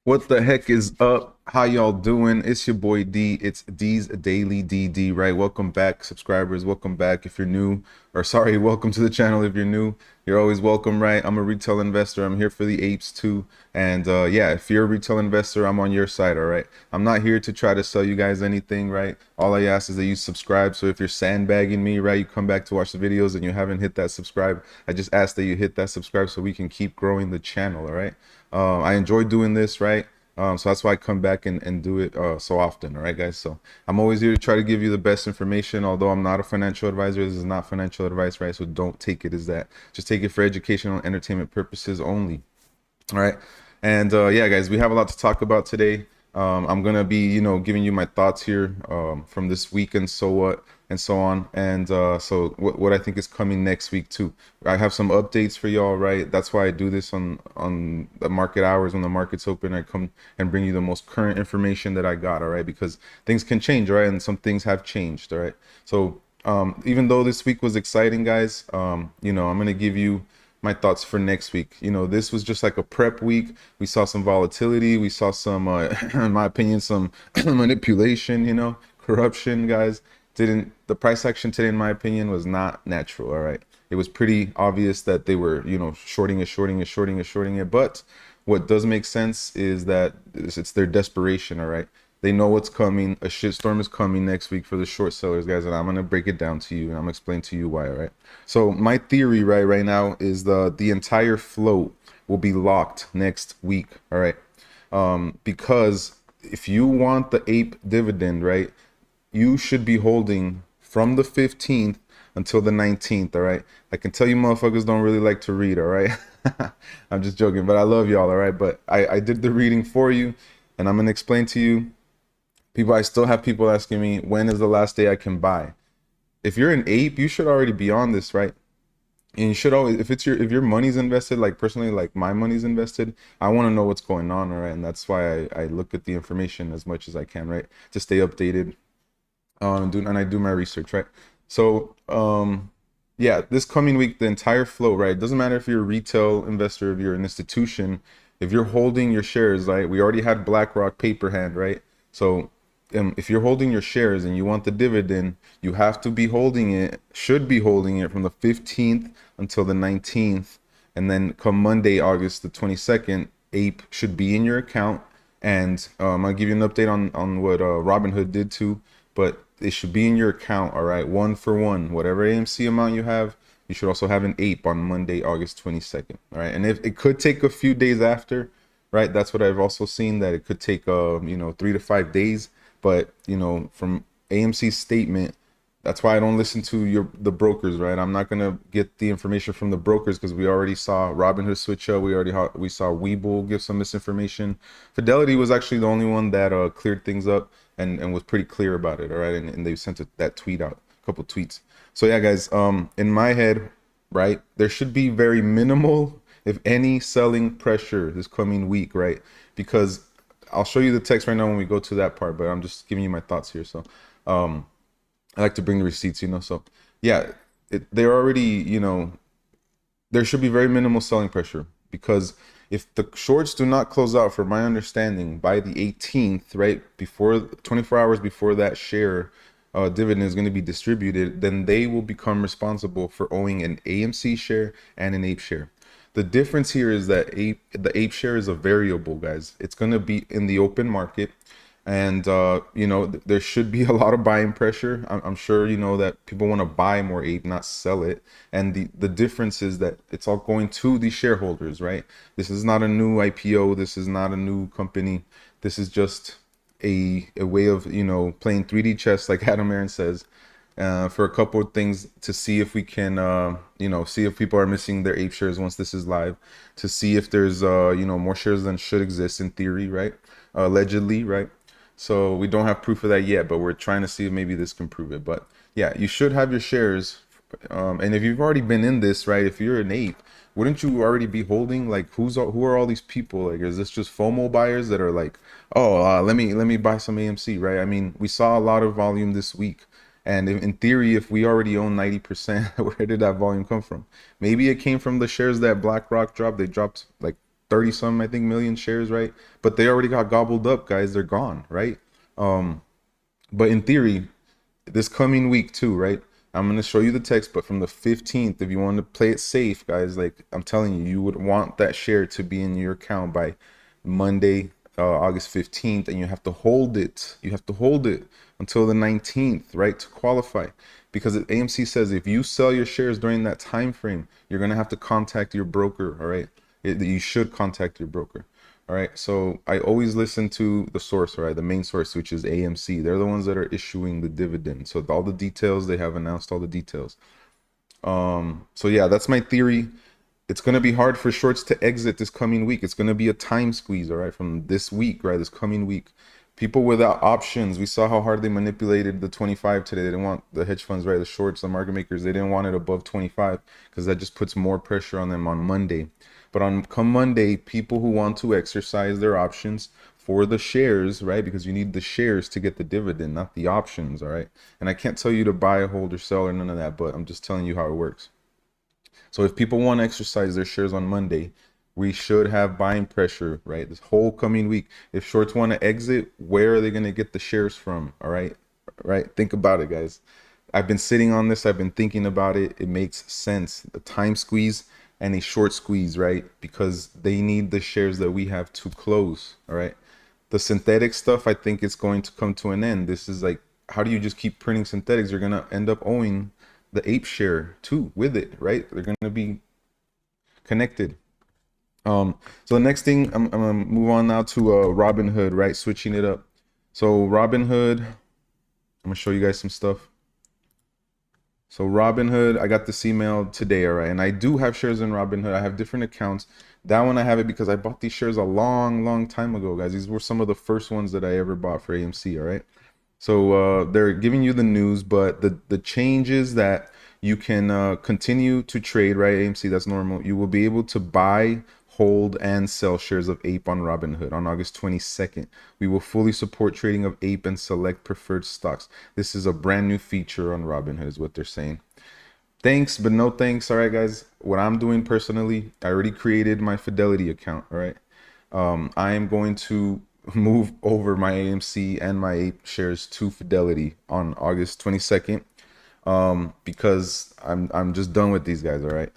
What the heck is up? How y'all doing? It's your boy D. It's D's Daily DD, right? Welcome back, subscribers. Welcome back if you're new, or sorry, welcome to the channel if you're new. You're always welcome, right? I'm a retail investor. I'm here for the apes too. And yeah, if you're a retail investor, I'm on your side, all right? I'm not here to try to sell you guys anything, right? All I ask is that you subscribe. So if you're sandbagging me, right, you come back to watch the videos and you haven't hit that subscribe, I just ask that you hit that subscribe so we can keep growing the channel, all right? I enjoy doing this, right? So that's why I come back and do it so often. All right, guys. So I'm always here to try to give you the best information. Although I'm not a financial advisor, this is not financial advice, right? So don't take it as that. Just take it for educational and entertainment purposes only. All right. And yeah, guys, we have a lot to talk about today. I'm gonna be, giving you my thoughts here from this week and so what and so on, and so what I think is coming next week too. I have some updates for y'all, right? That's why I do this on the market hours when the market's open. I come and bring you the most current information that I got, all right? Because things can change, right? And some things have changed, all right? So even though this week was exciting, guys, I'm gonna give you my thoughts for next week. This was just like a prep week. We saw some volatility. We saw some, in my opinion, some manipulation, corruption, guys. Didn't the price action today, in my opinion, was not natural. All right. It was pretty obvious that they were, shorting it. But what does make sense is that it's their desperation. All right. They know what's coming. A shitstorm is coming next week for the short sellers, guys, and I'm gonna break it down to you and I'm gonna explain to you why. All right. So my theory, right now is the entire float will be locked next week. All right. Because if you want the ape dividend, right, you should be holding from the 15th until the 19th. All right. I can tell you motherfuckers don't really like to read. All right. I'm just joking, but I love y'all. All right. But I did the reading for you and I'm gonna explain to you. I still have people asking me, when is the last day I can buy? If you're an ape, you should already be on this, right? And you should always, if your money's invested, like personally, like my money's invested, I want to know what's going on, all right? And that's why I look at the information as much as I can, right? To stay updated, and I do my research, right? So, yeah, this coming week, the entire flow, right? It doesn't matter if you're a retail investor, if you're an institution, if you're holding your shares, right? We already had BlackRock paper hand, right? So if you're holding your shares and you want the dividend, you have to be holding it, should be holding it from the 15th until the 19th. And then come Monday, August the 22nd, APE should be in your account. And I'll give you an update on what Robinhood did too, but it should be in your account, all right? One for one, whatever AMC amount you have, you should also have an APE on Monday, August 22nd, all right? And if it could take a few days after, right? That's what I've also seen, that it could take 3 to 5 days. But from AMC's statement, that's why I don't listen to the brokers, right? I'm not gonna get the information from the brokers because we already saw Robinhood switch up. We saw Webull give some misinformation. Fidelity was actually the only one that cleared things up and was pretty clear about it, all right? And they sent that tweet out, a couple tweets. So yeah, guys, in my head, right, there should be very minimal, if any, selling pressure this coming week, right? Because I'll show you the text right now when we go to that part, but I'm just giving you my thoughts here. So I like to bring the receipts, so yeah, they're already, there should be very minimal selling pressure, because if the shorts do not close out, from my understanding, by the 18th, right, before 24 hours before that share dividend is going to be distributed, then they will become responsible for owing an AMC share and an APE share. The difference here is that the APE share is a variable, guys. It's going to be in the open market. And there should be a lot of buying pressure. I'm sure that people want to buy more APE, not sell it. And the difference is that it's all going to the shareholders, right? This is not a new IPO. This is not a new company. This is just a way of playing 3D chess, like Adam Aaron says, for a couple of things, to see if we can see if people are missing their APE shares once this is live, to see if there's more shares than should exist in theory, right? Allegedly, right? So we don't have proof of that yet, but we're trying to see if maybe this can prove it. But yeah, you should have your shares. And if you've already been in this, right, if you're an ape, wouldn't you already be holding? Like, who are all these people? Like, is this just FOMO buyers that are like, oh, let me buy some AMC, right? I mean, we saw a lot of volume this week. And in theory, if we already own 90%, where did that volume come from? Maybe it came from the shares that BlackRock dropped. They dropped like 30 some, I think, million shares, right? But they already got gobbled up, guys. They're gone, right? But in theory, this coming week too, right? I'm gonna show you the text, but from the 15th, if you want to play it safe, guys, like I'm telling you, you would want that share to be in your account by Monday, August 15th, and you have to hold it. You have to hold it until the 19th, right, to qualify. Because AMC says if you sell your shares during that time frame, you're gonna have to contact your broker, all right? You should contact your broker. All right, so I always listen to the source, right? The main source, which is AMC. They're the ones that are issuing the dividend. So all the details, they have announced all the details. So yeah, that's my theory. It's gonna be hard for shorts to exit this coming week. It's gonna be a time squeeze, all right, from this week, right? This coming week. People without options, we saw how hard they manipulated the 25 today. They didn't want the hedge funds, right? The shorts, the market makers, they didn't want it above 25 because that just puts more pressure on them on Monday. But on come Monday, people who want to exercise their options for the shares, right? Because you need the shares to get the dividend, not the options, all right? And I can't tell you to buy, hold, or sell or none of that, but I'm just telling you how it works. So if people want to exercise their shares on Monday, we should have buying pressure, right? This whole coming week. If shorts want to exit, where are they going to get the shares from? All right. Right. Think about it, guys. I've been sitting on this. I've been thinking about it. It makes sense. The time squeeze and a short squeeze, right? Because they need the shares that we have to close. All right. The synthetic stuff, I think it's going to come to an end. This is like, how do you just keep printing synthetics? You're going to end up owing the ape share too with it, right? They're going to be connected. So the next thing, I'm gonna move on now to Robinhood, right? Switching it up. So Robinhood, I'm gonna show you guys some stuff. So Robinhood, I got this email today, all right? And I do have shares in Robinhood. I have different accounts. That one I have it because I bought these shares a long time ago, guys. These were some of the first ones that I ever bought for AMC, all right? So they're giving you the news, but the changes that you can continue to trade, right? AMC, that's normal. You will be able to buy, hold, and sell shares of APE on Robinhood on August 22nd. We will fully support trading of APE and select preferred stocks. This is a brand new feature on Robinhood, is what they're saying. Thanks, but no thanks. All right, guys. What I'm doing personally, I already created my Fidelity account. All right. I am going to move over my AMC and my APE shares to Fidelity on August 22nd. Because I'm just done with these guys. All right.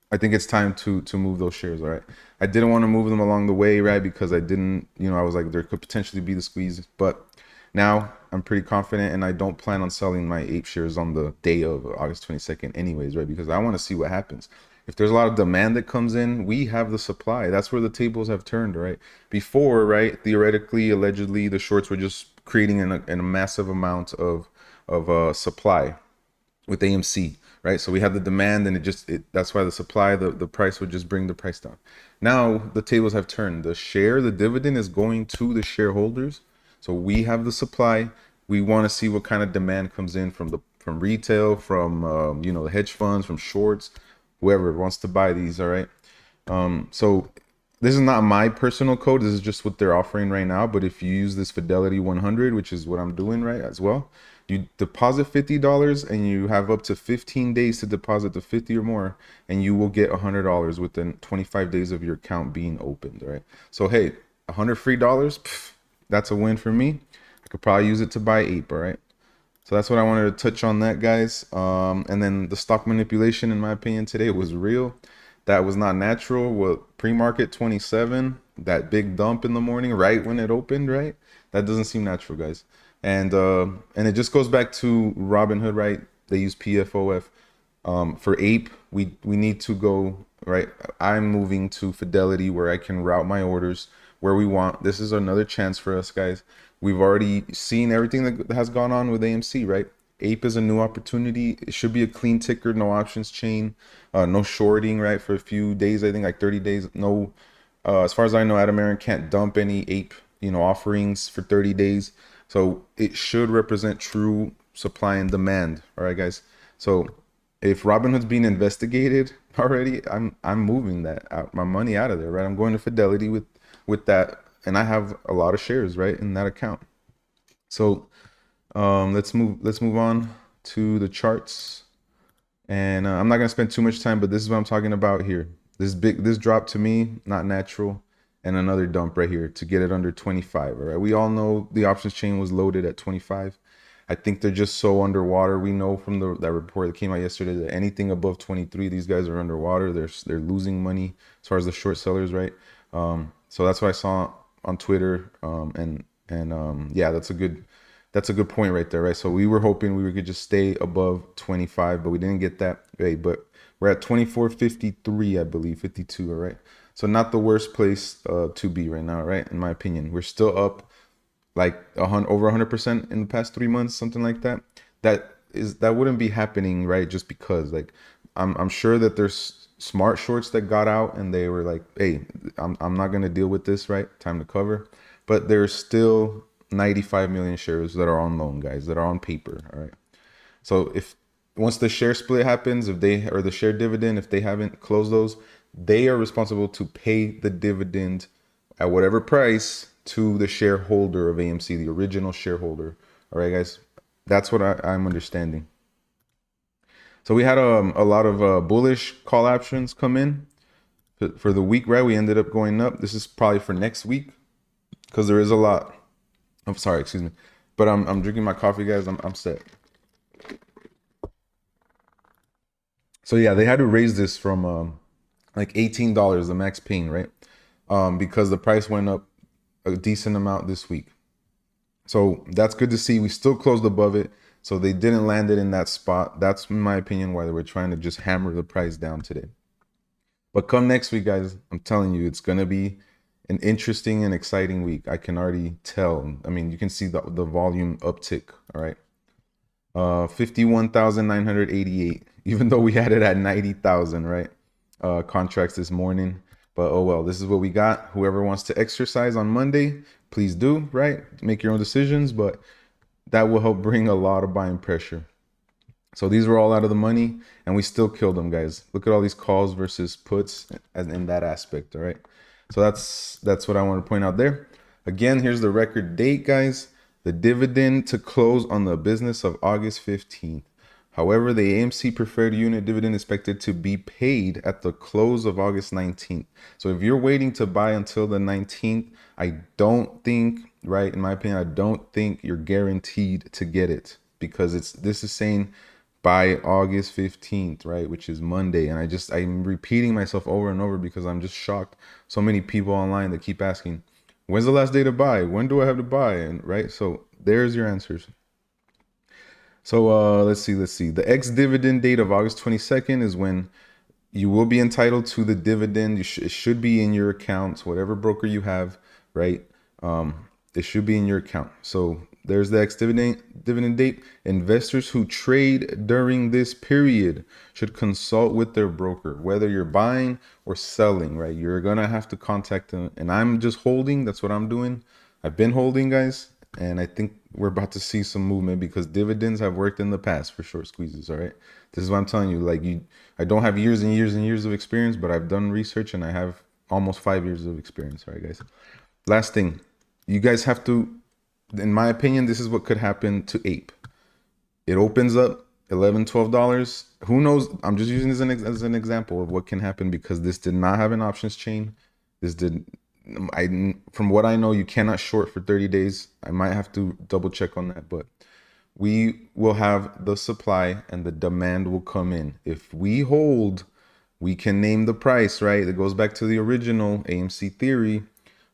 I think it's time to move those shares. All right. I didn't want to move them along the way, right? Because I didn't, I was like, there could potentially be the squeeze, but now I'm pretty confident, and I don't plan on selling my APE shares on the day of August 22nd anyways, right? Because I want to see what happens. If there's a lot of demand that comes in, we have the supply. That's where the tables have turned, right? Before, right, theoretically, allegedly, the shorts were just creating a massive amount of supply with AMC, right? So we have the demand, and that's why the supply, the price would just bring the price down. Now the tables have turned. The dividend is going to the shareholders. So we have the supply. We want to see what kind of demand comes in from retail, from the hedge funds, from shorts, whoever wants to buy these. All right. So this is not my personal code. This is just what they're offering right now. But if you use this Fidelity 100, which is what I'm doing right as well, you deposit $50 and you have up to 15 days to deposit the 50 or more, and you will get $100 within 25 days of your account being opened. All right. So hey, $100 free dollars. That's a win for me. I could probably use it to buy APE, all right? So that's what I wanted to touch on that, guys. And then the stock manipulation, in my opinion, today was real. That was not natural. Well, pre-market 27, that big dump in the morning, right when it opened, right? That doesn't seem natural, guys. And it just goes back to Robinhood, right? They use PFOF. For APE, we need to go, right? I'm moving to Fidelity where I can route my orders where we want. This is another chance for us, guys. We've already seen everything that has gone on with AMC, right? APE is a new opportunity. It should be a clean ticker, no options chain, no shorting, right? For a few days, I think like 30 days. No, as far as I know, Adamarin can't dump any APE, offerings for 30 days. So it should represent true supply and demand. All right, guys. So if Robinhood's being investigated already, I'm moving my money out of there, right? I'm going to Fidelity with that, and I have a lot of shares, right, in that account. So let's move on to the charts, and I'm not gonna spend too much time, but this is what I'm talking about here. This drop to me, not natural. And another dump right here to get it under 25. All right. We all know the options chain was loaded at 25. I think they're just so underwater. We know from that report that came out yesterday that anything above 23, these guys are underwater. They're losing money as far as the short sellers, right? So that's what I saw on Twitter. Yeah, that's a good point right there, right? So we were hoping we could just stay above 25, but we didn't get that. Hey, but we're at 24.53, I believe, 52, all right? So not the worst place to be right now, right? In my opinion, we're still up like over 100% in the past 3 months, something like that. That wouldn't be happening, right? Just because, like, I'm sure that there's smart shorts that got out and they were like, hey, I'm not gonna deal with this, right? Time to cover. But there's still 95 million shares that are on loan, guys, that are on paper, all right? So if once the share split happens, if they or the share dividend, if they haven't closed those, they are responsible to pay the dividend at whatever price to the shareholder of AMC, the original shareholder. All right, guys, that's what I'm understanding. So we had a lot of bullish call options come in for the week, right? We ended up going up. This is probably for next week because there is a lot. I'm sorry, excuse me, but I'm drinking my coffee, guys. I'm set. So yeah, they had to raise this from like $18, the max paying, right? Because the price went up a decent amount this week. So that's good to see. We still closed above it. So they didn't land it in that spot. That's, in my opinion, why they were trying to just hammer the price down today. But come next week, guys, I'm telling you, it's going to be an interesting and exciting week. I can already tell. I mean, you can see the volume uptick, all right? 51,988, even though we had it at 90,000, right? Contracts this morning. But oh well, this is what we got. Whoever wants to exercise on Monday, please do, right? Make your own decisions, but that will help bring a lot of buying pressure. So these were all out of the money and we still killed them, guys. Look at all these calls versus puts as in that aspect, all right? So that's what I want to point out there. Again, here's the record date, guys. The dividend to close on the business of August 15th. However, the AMC preferred unit dividend is expected to be paid at the close of August 19th. So if you're waiting to buy until the 19th, I don't think, right, in my opinion, I don't think you're guaranteed to get it because this is saying by August 15th, right, which is Monday. And I'm repeating myself over and over because I'm just shocked. So many people online that keep asking, when's the last day to buy? When do I have to buy? And right, so there's your answers. So let's see. The ex-dividend date of August 22nd is when you will be entitled to the dividend. It should be in your accounts, whatever broker you have, right? It should be in your account. So there's the ex-dividend date. Investors who trade during this period should consult with their broker, whether you're buying or selling, right? You're gonna have to contact them. And I'm just holding. That's what I'm doing. I've been holding, guys. And I think we're about to see some movement because dividends have worked in the past for short squeezes. All right. This is what I'm telling you. Like I don't have years and years and years of experience, but I've done research and I have almost 5 years of experience. All right, guys. Last thing, you guys have to, in my opinion, this is what could happen to Ape. It opens up $11, $12. Who knows? I'm just using this as an example of what can happen because this did not have an options chain. From what I know, you cannot short for 30 days. I might have to double check on that, but we will have the supply and the demand will come in. If we hold, we can name the price, right? It goes back to the original AMC theory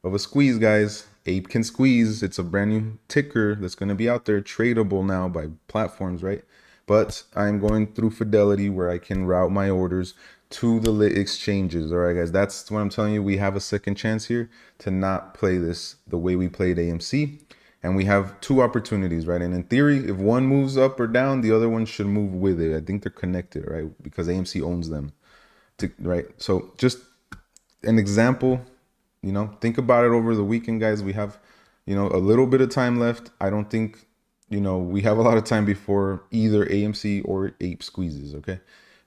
of a squeeze, guys. Ape can squeeze. It's a brand new ticker that's going to be out there, tradable now by platforms, right? But I'm going through Fidelity where I can route my orders to the lit exchanges. All right, guys, that's what I'm telling you. We have a second chance here to not play this the way we played AMC. And we have two opportunities, right? And in theory, if one moves up or down, the other one should move with it. I think they're connected, right? Because AMC owns them, right? So just an example, think about it over the weekend, guys. We have, a little bit of time left. I don't think, we have a lot of time before either AMC or Ape squeezes, okay?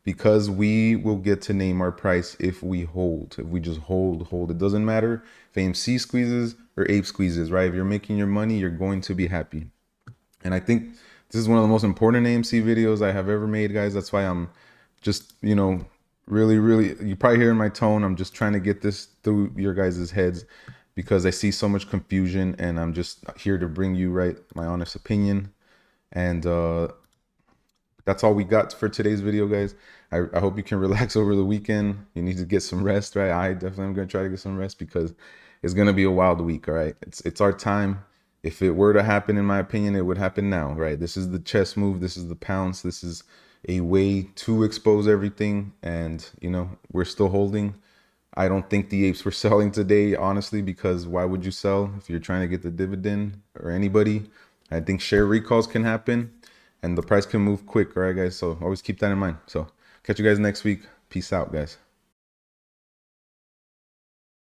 Because we will get to name our price if we hold. If we just hold. It doesn't matter if AMC squeezes or Ape squeezes, right? If you're making your money, you're going to be happy. And I think this is one of the most important AMC videos I have ever made, guys. That's why I'm just, really, you probably hear in my tone, I'm just trying to get this through your guys' heads because I see so much confusion, and I'm just here to bring you right my honest opinion. And that's all we got for today's video, guys. I hope you can relax over the weekend. You need to get some rest, right? I definitely am gonna try to get some rest because it's gonna be a wild week. All right, it's our time. If it were to happen, in my opinion, it would happen now, right? This is the chess move. This is the pounce. This is a way to expose everything, and we're still holding. I don't think the apes were selling today, honestly, because why would you sell if you're trying to get the dividend, or anybody? I think share recalls can happen and the price can move quick. All right, guys. So always keep that in mind. So catch you guys next week. Peace out, guys.